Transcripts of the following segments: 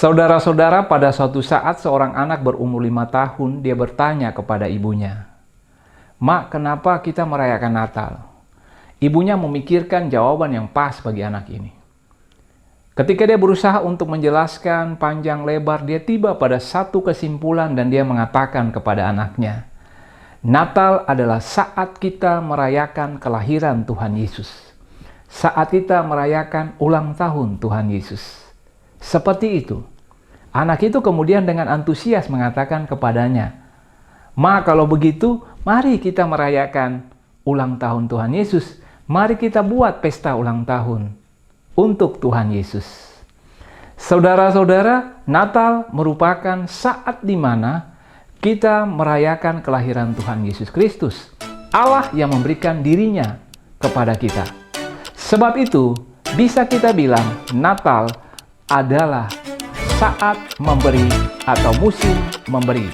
Saudara-saudara, pada suatu saat seorang anak berumur 5 tahun, dia bertanya kepada ibunya, "Mak, kenapa kita merayakan Natal?" Ibunya memikirkan jawaban yang pas bagi anak ini. Ketika dia berusaha untuk menjelaskan panjang lebar, dia tiba pada satu kesimpulan dan dia mengatakan kepada anaknya, Natal adalah saat kita merayakan kelahiran Tuhan Yesus. Saat kita merayakan ulang tahun Tuhan Yesus. Seperti itu. Anak itu kemudian dengan antusias mengatakan kepadanya, "Ma, kalau begitu, mari kita merayakan ulang tahun Tuhan Yesus. Mari kita buat pesta ulang tahun untuk Tuhan Yesus." Saudara-saudara, Natal merupakan saat di mana kita merayakan kelahiran Tuhan Yesus Kristus. Allah yang memberikan dirinya kepada kita. Sebab itu, bisa kita bilang Natal adalah saat memberi atau musim memberi.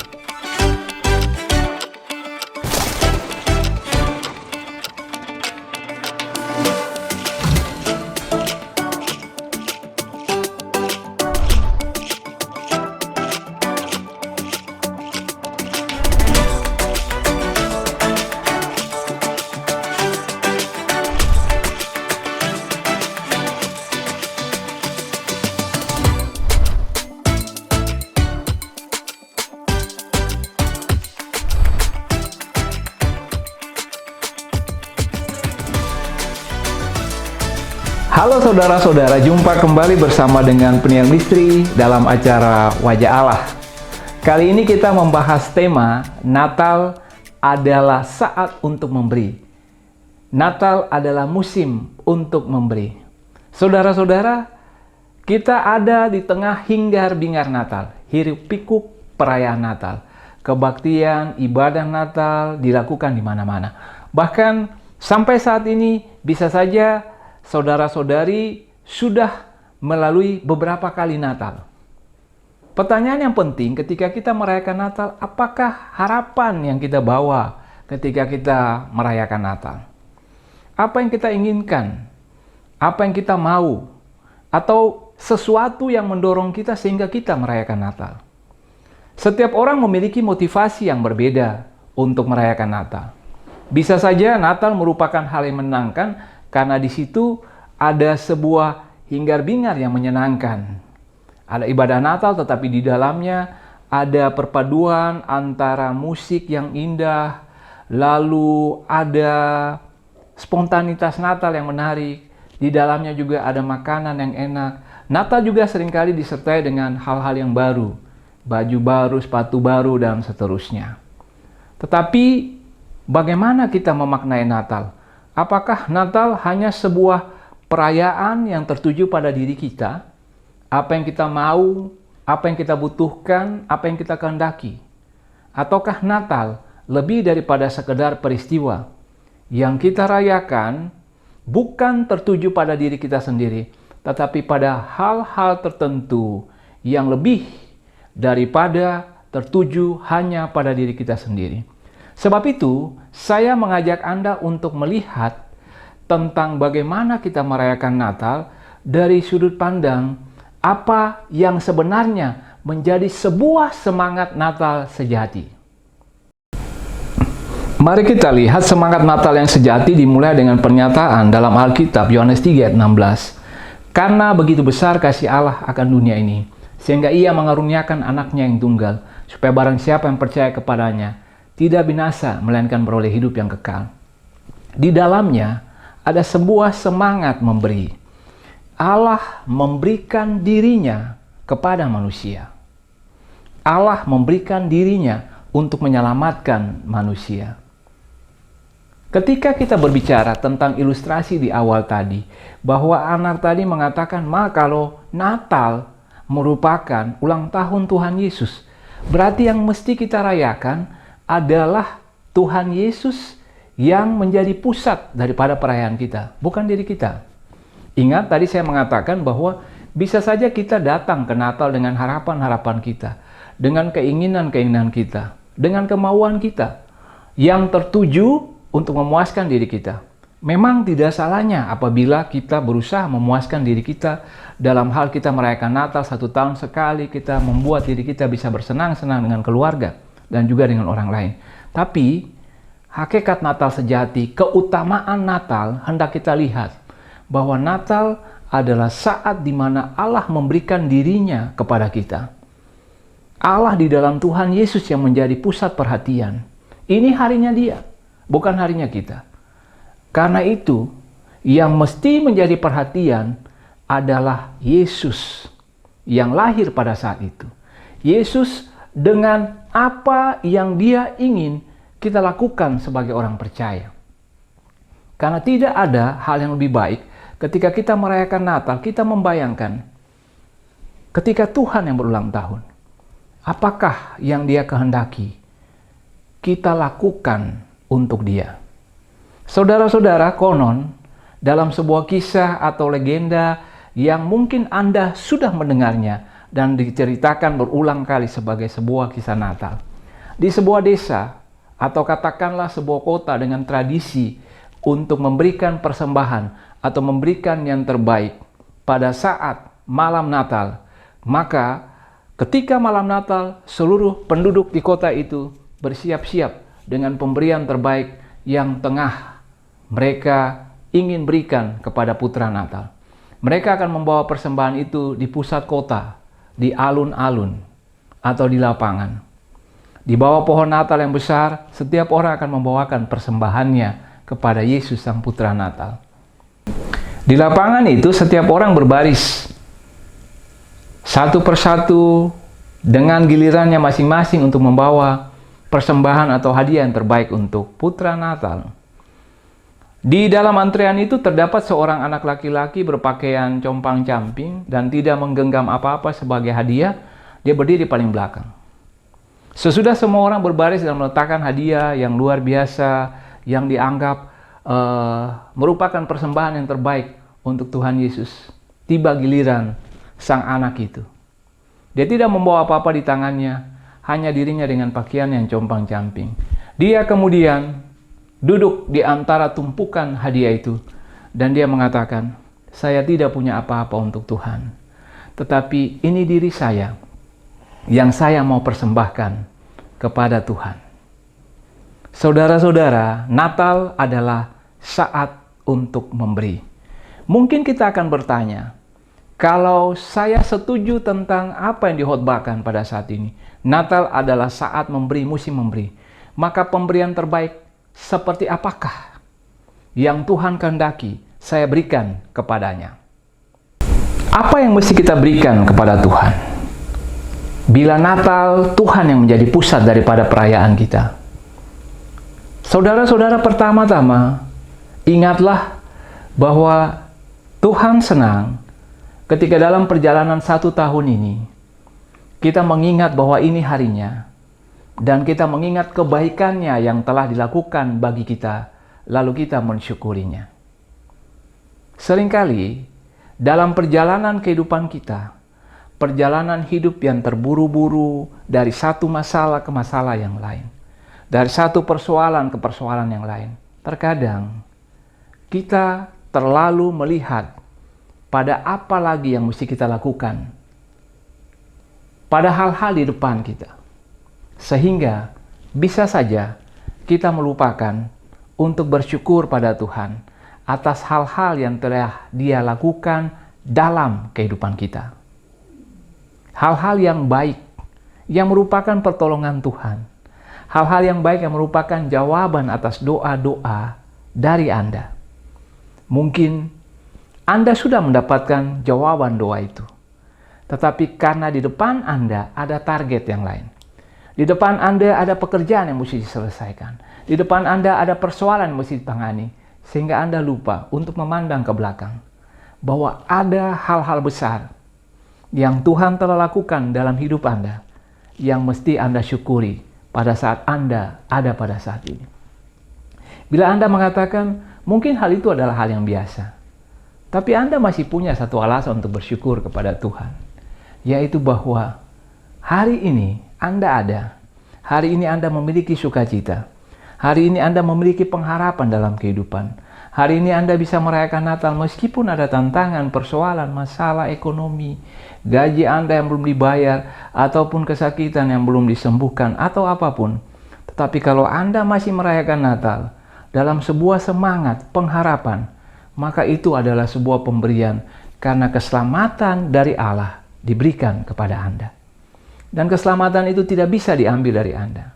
Halo saudara-saudara, jumpa kembali bersama dengan Penyiar Misteri dalam acara Wajah Allah. Kali ini kita membahas tema Natal adalah saat untuk memberi. Natal adalah musim untuk memberi. Saudara-saudara, kita ada di tengah hingar-bingar Natal, hiruk-pikuk perayaan Natal. Kebaktian, ibadah Natal dilakukan di mana-mana. Bahkan sampai saat ini bisa saja saudara-saudari sudah melalui beberapa kali Natal. Pertanyaan yang penting ketika kita merayakan Natal, apakah harapan yang kita bawa ketika kita merayakan Natal? Apa yang kita inginkan? Apa yang kita mau? Atau sesuatu yang mendorong kita sehingga kita merayakan Natal? Setiap orang memiliki motivasi yang berbeda untuk merayakan Natal. Bisa saja Natal merupakan hal yang menyenangkan, karena di situ ada sebuah hingar-bingar yang menyenangkan. Ada ibadah Natal, tetapi di dalamnya ada perpaduan antara musik yang indah, lalu ada spontanitas Natal yang menarik, di dalamnya juga ada makanan yang enak. Natal juga seringkali disertai dengan hal-hal yang baru, baju baru, sepatu baru, dan seterusnya. Tetapi bagaimana kita memaknai Natal? Apakah Natal hanya sebuah perayaan yang tertuju pada diri kita? Apa yang kita mau, apa yang kita butuhkan, apa yang kita kehendaki? Ataukah Natal lebih daripada sekedar peristiwa yang kita rayakan bukan tertuju pada diri kita sendiri, tetapi pada hal-hal tertentu yang lebih daripada tertuju hanya pada diri kita sendiri? Sebab itu, saya mengajak Anda untuk melihat tentang bagaimana kita merayakan Natal dari sudut pandang apa yang sebenarnya menjadi sebuah semangat Natal sejati. Mari kita lihat semangat Natal yang sejati dimulai dengan pernyataan dalam Alkitab Yohanes 3:16. Karena begitu besar kasih Allah akan dunia ini, sehingga Ia mengaruniakan anaknya yang tunggal, supaya barang siapa yang percaya kepadanya tidak binasa, melainkan beroleh hidup yang kekal. Di dalamnya ada sebuah semangat memberi. Allah memberikan dirinya kepada manusia. Allah memberikan dirinya untuk menyelamatkan manusia. Ketika kita berbicara tentang ilustrasi di awal tadi, bahwa anak tadi mengatakan, "Ma, kalau Natal merupakan ulang tahun Tuhan Yesus, berarti yang mesti kita rayakan adalah Tuhan Yesus yang menjadi pusat daripada perayaan kita, bukan diri kita." Ingat tadi saya mengatakan bahwa bisa saja kita datang ke Natal dengan harapan-harapan kita, dengan keinginan-keinginan kita, dengan kemauan kita yang tertuju untuk memuaskan diri kita. Memang tidak salahnya apabila kita berusaha memuaskan diri kita dalam hal kita merayakan Natal 1 tahun sekali, kita membuat diri kita bisa bersenang-senang dengan keluarga dan juga dengan orang lain. Tapi hakikat Natal sejati, keutamaan Natal hendak kita lihat bahwa Natal adalah saat di mana Allah memberikan dirinya kepada kita. Allah di dalam Tuhan Yesus yang menjadi pusat perhatian. Ini harinya Dia, bukan harinya kita. Karena itu, yang mesti menjadi perhatian adalah Yesus yang lahir pada saat itu. Yesus dengan apa yang Dia ingin kita lakukan sebagai orang percaya. Karena tidak ada hal yang lebih baik ketika kita merayakan Natal, kita membayangkan ketika Tuhan yang berulang tahun. Apakah yang Dia kehendaki kita lakukan untuk Dia? Saudara-saudara, konon dalam sebuah kisah atau legenda yang mungkin Anda sudah mendengarnya dan diceritakan berulang kali sebagai sebuah kisah Natal. Di sebuah desa atau katakanlah sebuah kota dengan tradisi untuk memberikan persembahan atau memberikan yang terbaik pada saat malam Natal, maka ketika malam Natal seluruh penduduk di kota itu bersiap-siap dengan pemberian terbaik yang tengah mereka ingin berikan kepada putra Natal. Mereka akan membawa persembahan itu di pusat kota, di alun-alun, atau di lapangan. Di bawah pohon Natal yang besar, setiap orang akan membawakan persembahannya kepada Yesus Sang Putra Natal. Di lapangan itu setiap orang berbaris, satu persatu dengan gilirannya masing-masing untuk membawa persembahan atau hadiah yang terbaik untuk Putra Natal. Di dalam antrean itu terdapat seorang anak laki-laki berpakaian compang-camping dan tidak menggenggam apa-apa sebagai hadiah. Dia berdiri paling belakang. Sesudah semua orang berbaris dan meletakkan hadiah yang luar biasa yang dianggap merupakan persembahan yang terbaik untuk Tuhan Yesus, tiba giliran sang anak itu. Dia tidak membawa apa-apa di tangannya, hanya dirinya dengan pakaian yang compang-camping. Dia kemudian duduk di antara tumpukan hadiah itu dan dia mengatakan, "Saya tidak punya apa-apa untuk Tuhan, tetapi ini diri saya yang saya mau persembahkan kepada Tuhan." Saudara-saudara, Natal adalah saat untuk memberi. Mungkin kita akan bertanya, kalau saya setuju tentang apa yang dikhotbahkan pada saat ini, Natal adalah saat memberi, musim memberi, maka pemberian terbaik seperti apakah yang Tuhan kehendaki saya berikan kepadanya? Apa yang mesti kita berikan kepada Tuhan? Bila Natal, Tuhan yang menjadi pusat daripada perayaan kita. Saudara-saudara, pertama-tama, ingatlah bahwa Tuhan senang ketika dalam perjalanan 1 tahun ini, kita mengingat bahwa ini harinya, dan kita mengingat kebaikannya yang telah dilakukan bagi kita, lalu kita mensyukurinya. Seringkali dalam perjalanan kehidupan kita, perjalanan hidup yang terburu-buru dari satu masalah ke masalah yang lain, dari satu persoalan ke persoalan yang lain, terkadang kita terlalu melihat pada apa lagi yang mesti kita lakukan, pada hal-hal di depan kita. Sehingga bisa saja kita melupakan untuk bersyukur pada Tuhan atas hal-hal yang telah Dia lakukan dalam kehidupan kita. Hal-hal yang baik yang merupakan pertolongan Tuhan. Hal-hal yang baik yang merupakan jawaban atas doa-doa dari Anda. Mungkin Anda sudah mendapatkan jawaban doa itu. Tetapi karena di depan Anda ada target yang lain. Di depan Anda ada pekerjaan yang mesti diselesaikan. Di depan Anda ada persoalan yang mesti ditangani. Sehingga Anda lupa untuk memandang ke belakang. Bahwa ada hal-hal besar yang Tuhan telah lakukan dalam hidup Anda. Yang mesti Anda syukuri pada saat Anda ada pada saat ini. Bila Anda mengatakan, mungkin hal itu adalah hal yang biasa. Tapi Anda masih punya satu alasan untuk bersyukur kepada Tuhan. Yaitu bahwa hari ini Anda ada. Hari ini Anda memiliki sukacita. Hari ini Anda memiliki pengharapan dalam kehidupan. Hari ini Anda bisa merayakan Natal meskipun ada tantangan, persoalan, masalah ekonomi, gaji Anda yang belum dibayar, ataupun kesakitan yang belum disembuhkan, atau apapun. Tetapi kalau Anda masih merayakan Natal dalam sebuah semangat pengharapan, maka itu adalah sebuah pemberian karena keselamatan dari Allah diberikan kepada Anda. Dan keselamatan itu tidak bisa diambil dari Anda.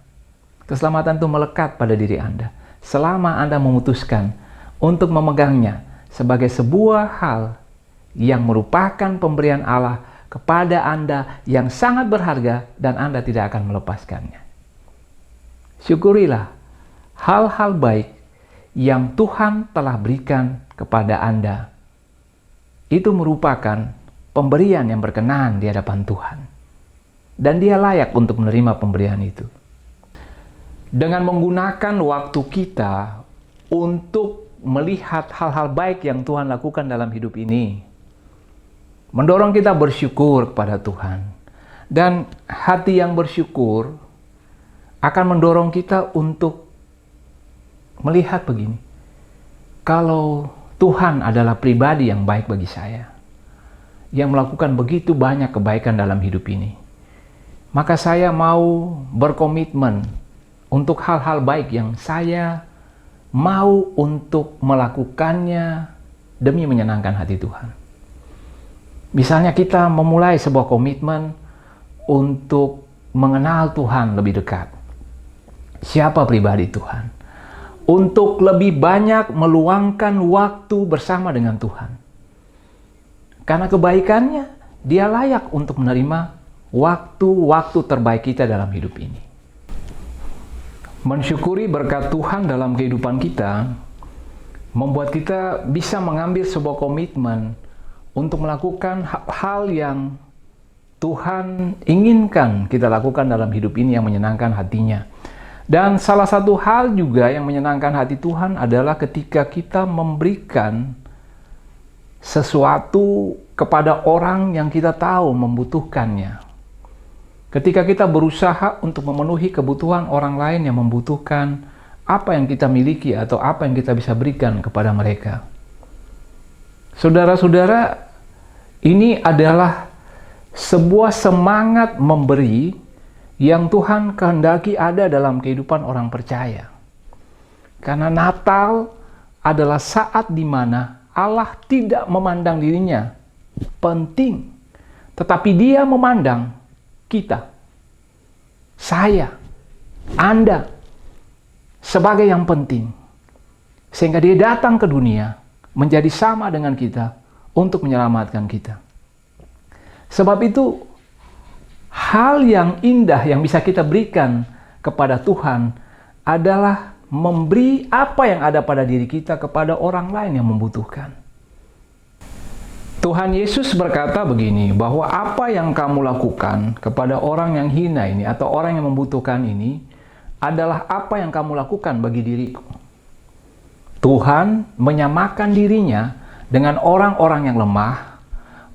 Keselamatan itu melekat pada diri Anda selama Anda memutuskan untuk memegangnya sebagai sebuah hal yang merupakan pemberian Allah kepada Anda yang sangat berharga dan Anda tidak akan melepaskannya. Syukurilah hal-hal baik yang Tuhan telah berikan kepada Anda. Itu merupakan pemberian yang berkenan di hadapan Tuhan. Dan Dia layak untuk menerima pemberian itu. Dengan menggunakan waktu kita untuk melihat hal-hal baik yang Tuhan lakukan dalam hidup ini, mendorong kita bersyukur kepada Tuhan. Dan hati yang bersyukur akan mendorong kita untuk melihat begini. Kalau Tuhan adalah pribadi yang baik bagi saya, yang melakukan begitu banyak kebaikan dalam hidup ini, maka saya mau berkomitmen untuk hal-hal baik yang saya mau untuk melakukannya demi menyenangkan hati Tuhan. Misalnya kita memulai sebuah komitmen untuk mengenal Tuhan lebih dekat. Siapa pribadi Tuhan? Untuk lebih banyak meluangkan waktu bersama dengan Tuhan. Karena kebaikannya, Dia layak untuk menerima waktu-waktu terbaik kita dalam hidup ini. Mensyukuri berkat Tuhan dalam kehidupan kita membuat kita bisa mengambil sebuah komitmen untuk melakukan hal yang Tuhan inginkan kita lakukan dalam hidup ini yang menyenangkan hatinya. Dan salah satu hal juga yang menyenangkan hati Tuhan adalah ketika kita memberikan sesuatu kepada orang yang kita tahu membutuhkannya. Ketika kita berusaha untuk memenuhi kebutuhan orang lain yang membutuhkan apa yang kita miliki atau apa yang kita bisa berikan kepada mereka. Saudara-saudara, ini adalah sebuah semangat memberi yang Tuhan kehendaki ada dalam kehidupan orang percaya. Karena Natal adalah saat di mana Allah tidak memandang dirinya penting, tetapi Dia memandang kita, saya, Anda, sebagai yang penting. Sehingga Dia datang ke dunia menjadi sama dengan kita untuk menyelamatkan kita. Sebab itu, hal yang indah yang bisa kita berikan kepada Tuhan adalah memberi apa yang ada pada diri kita kepada orang lain yang membutuhkan. Tuhan Yesus berkata begini, bahwa apa yang kamu lakukan kepada orang yang hina ini atau orang yang membutuhkan ini adalah apa yang kamu lakukan bagi diriku. Tuhan menyamakan dirinya dengan orang-orang yang lemah,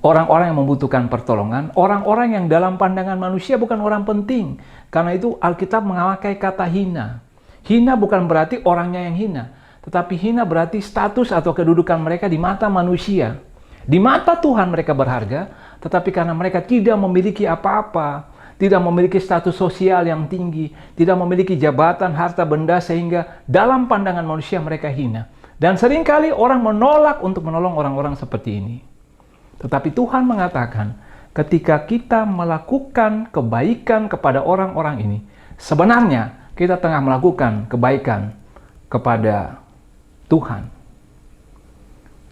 orang-orang yang membutuhkan pertolongan, orang-orang yang dalam pandangan manusia bukan orang penting. Karena itu Alkitab memakai kata hina. Hina bukan berarti orangnya yang hina, tetapi hina berarti status atau kedudukan mereka di mata manusia. Di mata Tuhan mereka berharga, tetapi karena mereka tidak memiliki apa-apa, tidak memiliki status sosial yang tinggi, tidak memiliki jabatan, harta benda, sehingga dalam pandangan manusia mereka hina. Dan seringkali orang menolak untuk menolong orang-orang seperti ini. Tetapi Tuhan mengatakan, ketika kita melakukan kebaikan kepada orang-orang ini, sebenarnya kita tengah melakukan kebaikan kepada Tuhan.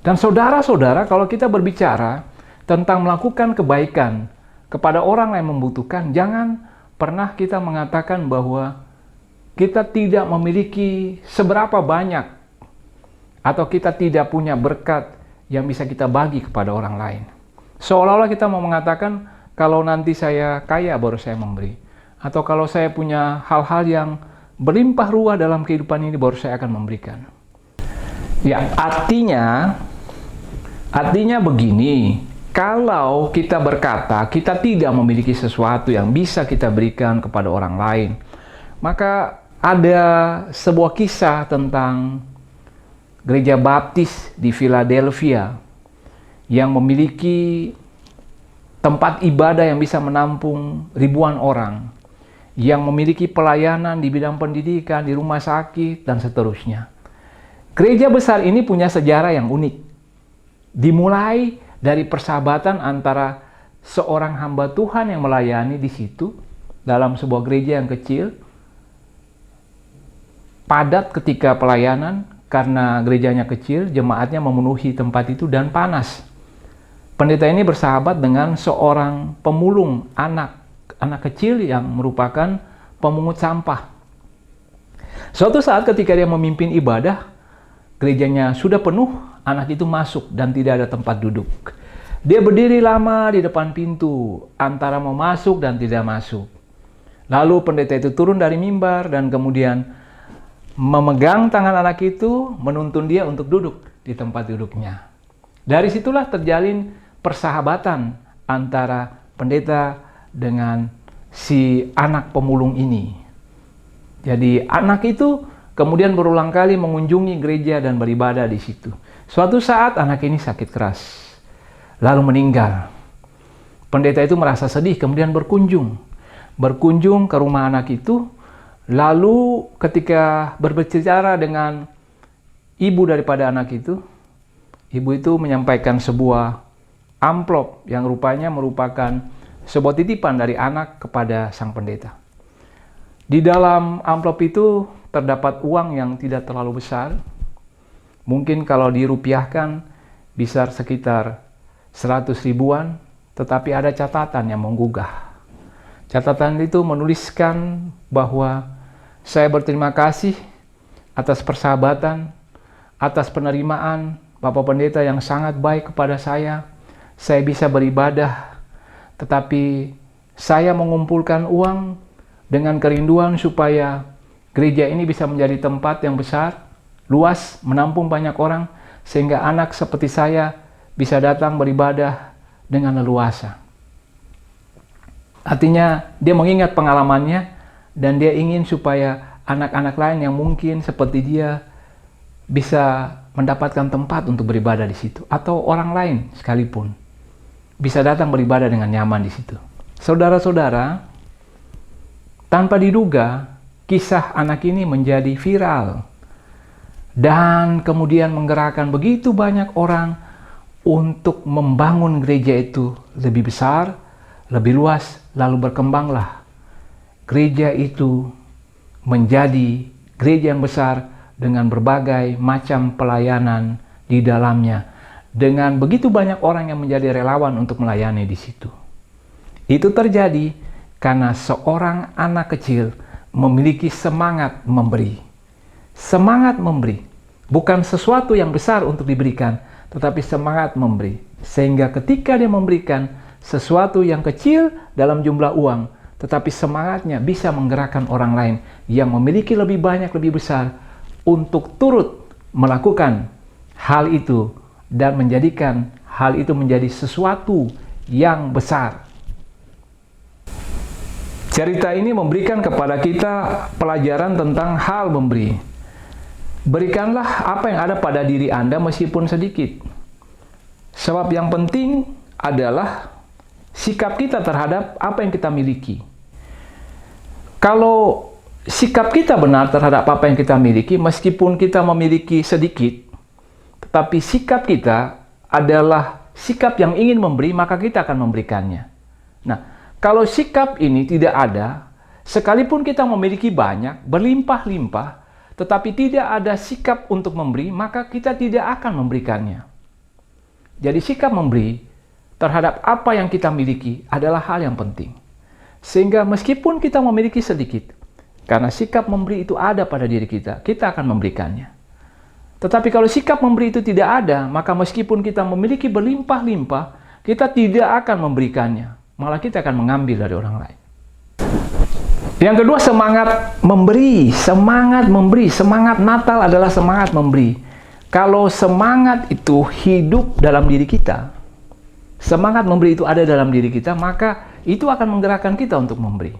Dan saudara-saudara, kalau kita berbicara tentang melakukan kebaikan kepada orang yang membutuhkan, jangan pernah kita mengatakan bahwa kita tidak memiliki seberapa banyak atau kita tidak punya berkat yang bisa kita bagi kepada orang lain. Seolah-olah kita mau mengatakan, kalau nanti saya kaya baru saya memberi. Atau kalau saya punya hal-hal yang berlimpah ruah dalam kehidupan ini baru saya akan memberikan. Ya, artinya begini, kalau kita berkata kita tidak memiliki sesuatu yang bisa kita berikan kepada orang lain, maka ada sebuah kisah tentang gereja baptis di Philadelphia yang memiliki tempat ibadah yang bisa menampung ribuan orang, yang memiliki pelayanan di bidang pendidikan, di rumah sakit, dan seterusnya. Gereja besar ini punya sejarah yang unik. Dimulai dari persahabatan antara seorang hamba Tuhan yang melayani di situ, dalam sebuah gereja yang kecil, padat ketika pelayanan, karena gerejanya kecil, jemaatnya memenuhi tempat itu dan panas. Pendeta ini bersahabat dengan seorang pemulung anak kecil yang merupakan pemungut sampah. Suatu saat ketika dia memimpin ibadah, gerejanya sudah penuh, anak itu masuk dan tidak ada tempat duduk. Dia berdiri lama di depan pintu, antara mau masuk dan tidak masuk. Lalu pendeta itu turun dari mimbar dan kemudian memegang tangan anak itu, menuntun dia untuk duduk di tempat duduknya. Dari situlah terjalin persahabatan antara pendeta dengan si anak pemulung ini. Jadi anak itu kemudian berulang kali mengunjungi gereja dan beribadah di situ. Suatu saat anak ini sakit keras, lalu meninggal. Pendeta itu merasa sedih, kemudian berkunjung ke rumah anak itu. Lalu ketika berbicara dengan ibu daripada anak itu, ibu itu menyampaikan sebuah amplop yang rupanya merupakan sebuah titipan dari anak kepada sang pendeta. Di dalam amplop itu terdapat uang yang tidak terlalu besar. Mungkin kalau dirupiahkan bisa sekitar 100 ribuan, tetapi ada catatan yang menggugah. Catatan itu menuliskan bahwa saya berterima kasih atas persahabatan, atas penerimaan Bapak Pendeta yang sangat baik kepada saya. Saya bisa beribadah, tetapi saya mengumpulkan uang dengan kerinduan supaya gereja ini bisa menjadi tempat yang besar, luas, menampung banyak orang, sehingga anak seperti saya bisa datang beribadah dengan leluasa. Artinya dia mengingat pengalamannya dan dia ingin supaya anak-anak lain yang mungkin seperti dia bisa mendapatkan tempat untuk beribadah di situ, atau orang lain sekalipun bisa datang beribadah dengan nyaman di situ. Saudara-saudara, tanpa diduga kisah anak ini menjadi viral dan kemudian menggerakkan begitu banyak orang untuk membangun gereja itu lebih besar, lebih luas, lalu berkembanglah gereja itu menjadi gereja yang besar dengan berbagai macam pelayanan di dalamnya, dengan begitu banyak orang yang menjadi relawan untuk melayani di situ. Itu terjadi karena seorang anak kecil memiliki semangat memberi. Semangat memberi, bukan sesuatu yang besar untuk diberikan, tetapi semangat memberi. Sehingga ketika dia memberikan sesuatu yang kecil dalam jumlah uang, tetapi semangatnya bisa menggerakkan orang lain yang memiliki lebih banyak, lebih besar untuk turut melakukan hal itu dan menjadikan hal itu menjadi sesuatu yang besar. Cerita ini memberikan kepada kita pelajaran tentang hal memberi. Berikanlah apa yang ada pada diri Anda meskipun sedikit. Sebab yang penting adalah sikap kita terhadap apa yang kita miliki. Kalau sikap kita benar terhadap apa yang kita miliki, meskipun kita memiliki sedikit, tetapi sikap kita adalah sikap yang ingin memberi, maka kita akan memberikannya. Nah, kalau sikap ini tidak ada, sekalipun kita memiliki banyak, berlimpah-limpah, tetapi tidak ada sikap untuk memberi, maka kita tidak akan memberikannya. Jadi sikap memberi terhadap apa yang kita miliki adalah hal yang penting. Sehingga meskipun kita memiliki sedikit, karena sikap memberi itu ada pada diri kita, kita akan memberikannya. Tetapi kalau sikap memberi itu tidak ada, maka meskipun kita memiliki berlimpah-limpah, kita tidak akan memberikannya. Malah kita akan mengambil dari orang lain. Yang kedua, semangat memberi. Semangat memberi. Semangat Natal adalah semangat memberi. Kalau semangat itu hidup dalam diri kita, semangat memberi itu ada dalam diri kita, maka itu akan menggerakkan kita untuk memberi.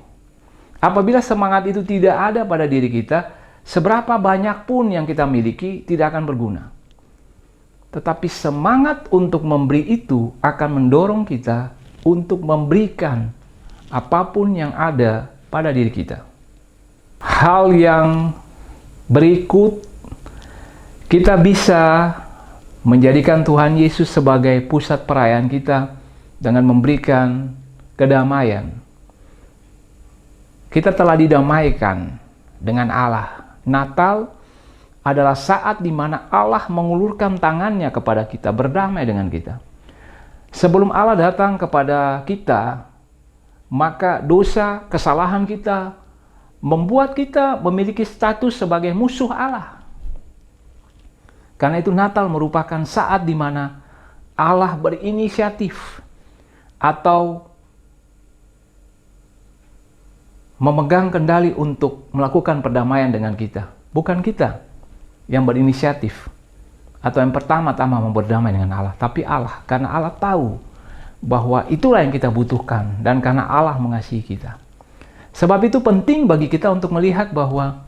Apabila semangat itu tidak ada pada diri kita, seberapa banyak pun yang kita miliki tidak akan berguna. tetapi semangat untuk memberi itu akan mendorong kita untuk memberikan apapun yang ada pada diri kita. Hal yang berikut, kita bisa menjadikan Tuhan Yesus sebagai pusat perayaan kita dengan memberikan kedamaian. Kita telah didamaikan dengan Allah. Natal adalah saat di mana Allah mengulurkan tangannya kepada kita, berdamai dengan kita. Sebelum Allah datang kepada kita, maka dosa, kesalahan kita membuat kita memiliki status sebagai musuh Allah. Karena itu Natal merupakan saat di mana Allah berinisiatif atau memegang kendali untuk melakukan perdamaian dengan kita. Bukan kita yang berinisiatif atau yang pertama-tama mau berdamai dengan Allah, tapi Allah, karena Allah tahu bahwa itulah yang kita butuhkan dan karena Allah mengasihi kita. Sebab itu penting bagi kita untuk melihat bahwa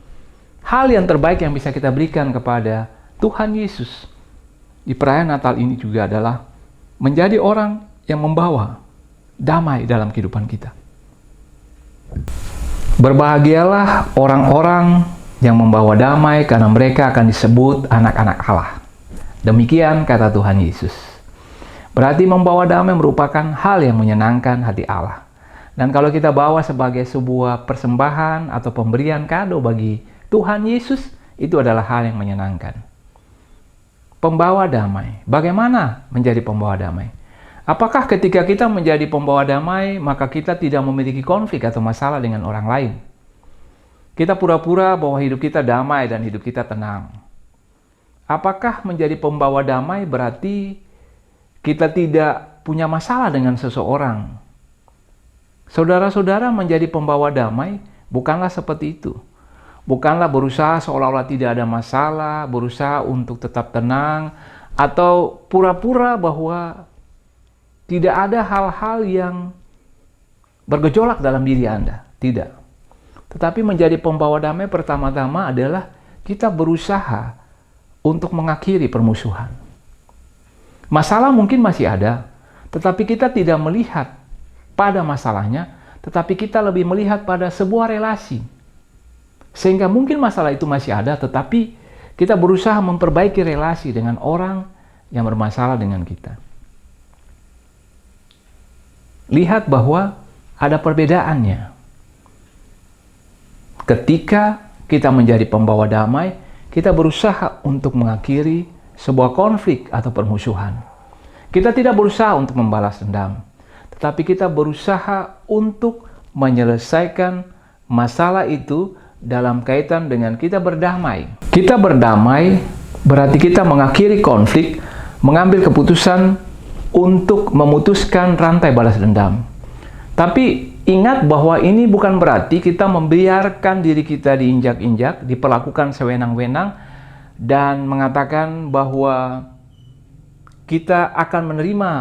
hal yang terbaik yang bisa kita berikan kepada Tuhan Yesus di perayaan Natal ini juga adalah menjadi orang yang membawa damai dalam kehidupan kita. Berbahagialah orang-orang yang membawa damai karena mereka akan disebut anak-anak Allah. Demikian kata Tuhan Yesus. Berarti membawa damai merupakan hal yang menyenangkan hati Allah. Dan kalau kita bawa sebagai sebuah persembahan atau pemberian kado bagi Tuhan Yesus, itu adalah hal yang menyenangkan. Pembawa damai. Bagaimana menjadi pembawa damai? Apakah ketika kita menjadi pembawa damai, maka kita tidak memiliki konflik atau masalah dengan orang lain? Kita pura-pura bahwa hidup kita damai dan hidup kita tenang. Apakah menjadi pembawa damai berarti kita tidak punya masalah dengan seseorang? Saudara-saudara, menjadi pembawa damai bukanlah seperti itu. Bukanlah berusaha seolah-olah tidak ada masalah, berusaha untuk tetap tenang, atau pura-pura bahwa tidak ada hal-hal yang bergejolak dalam diri Anda. Tidak. Tetapi menjadi pembawa damai pertama-tama adalah kita berusaha untuk mengakhiri permusuhan. Masalah mungkin masih ada, tetapi kita tidak melihat pada masalahnya, tetapi kita lebih melihat pada sebuah relasi. Sehingga mungkin masalah itu masih ada, tetapi kita berusaha memperbaiki relasi dengan orang yang bermasalah dengan kita. Lihat bahwa ada perbedaannya. Ketika kita menjadi pembawa damai, kita berusaha untuk mengakhiri sebuah konflik atau permusuhan. Kita tidak berusaha untuk membalas dendam, tetapi kita berusaha untuk menyelesaikan masalah itu dalam kaitan dengan kita berdamai. Kita berdamai berarti kita mengakhiri konflik, mengambil keputusan untuk memutuskan rantai balas dendam. Tapi ingat bahwa ini bukan berarti kita membiarkan diri kita diinjak-injak, diperlakukan sewenang-wenang, dan mengatakan bahwa kita akan menerima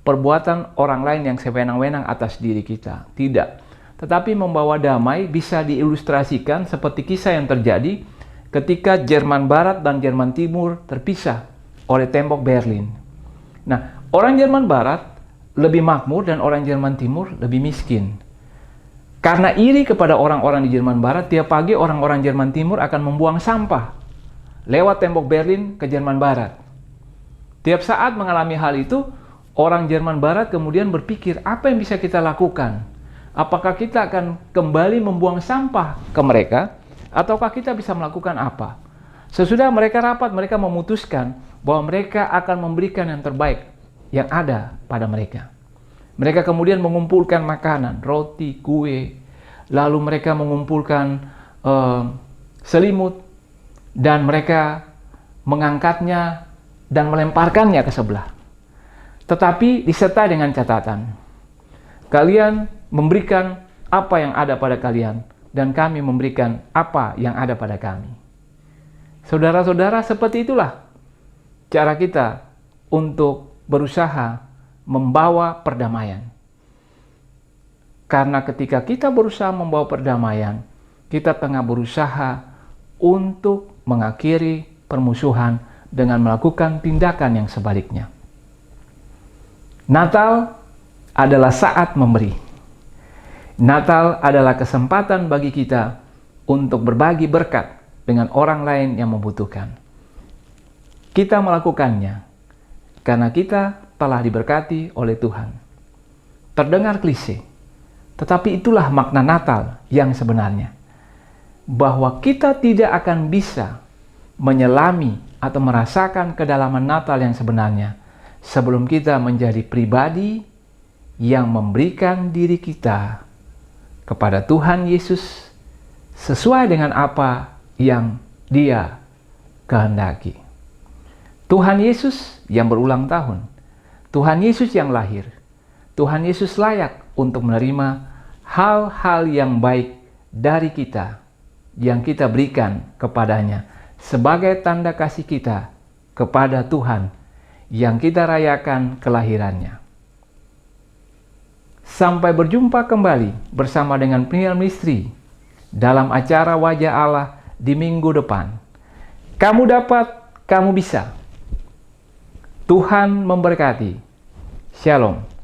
perbuatan orang lain yang sewenang-wenang atas diri kita. Tidak. Tetapi membawa damai bisa diilustrasikan seperti kisah yang terjadi ketika Jerman Barat dan Jerman Timur terpisah oleh tembok Berlin. Nah, orang Jerman Barat lebih makmur dan orang Jerman Timur lebih miskin. Karena iri kepada orang-orang di Jerman Barat, tiap pagi orang-orang Jerman Timur akan membuang sampah lewat tembok Berlin ke Jerman Barat. Tiap saat mengalami hal itu, orang Jerman Barat kemudian berpikir, apa yang bisa kita lakukan? Apakah kita akan kembali membuang sampah ke mereka, ataukah kita bisa melakukan apa? Sesudah mereka rapat, mereka memutuskan bahwa mereka akan memberikan yang terbaik yang ada pada mereka. Mereka kemudian mengumpulkan makanan, roti, kue, lalu mereka mengumpulkan selimut, dan mereka mengangkatnya dan melemparkannya ke sebelah. Tetapi disertai dengan catatan, kalian memberikan apa yang ada pada kalian, dan kami memberikan apa yang ada pada kami. Saudara-saudara, seperti itulah cara kita untuk berusaha membawa perdamaian. Karena ketika kita berusaha membawa perdamaian, kita tengah berusaha untuk mengakhiri permusuhan dengan melakukan tindakan yang sebaliknya. Natal adalah saat memberi. Natal adalah kesempatan bagi kita untuk berbagi berkat dengan orang lain yang membutuhkan. Kita melakukannya karena kita telah diberkati oleh Tuhan. Terdengar klise, tetapi itulah makna Natal yang sebenarnya. Bahwa kita tidak akan bisa menyelami atau merasakan kedalaman Natal yang sebenarnya sebelum kita menjadi pribadi yang memberikan diri kita kepada Tuhan Yesus sesuai dengan apa yang Dia kehendaki. Tuhan Yesus yang berulang tahun, Tuhan Yesus yang lahir, Tuhan Yesus layak untuk menerima hal-hal yang baik dari kita yang kita berikan kepadanya sebagai tanda kasih kita kepada Tuhan yang kita rayakan kelahirannya. Sampai berjumpa kembali bersama dengan penyiar misteri dalam acara Wajah Allah di minggu depan. Kamu dapat, kamu bisa. Tuhan memberkati. Shalom.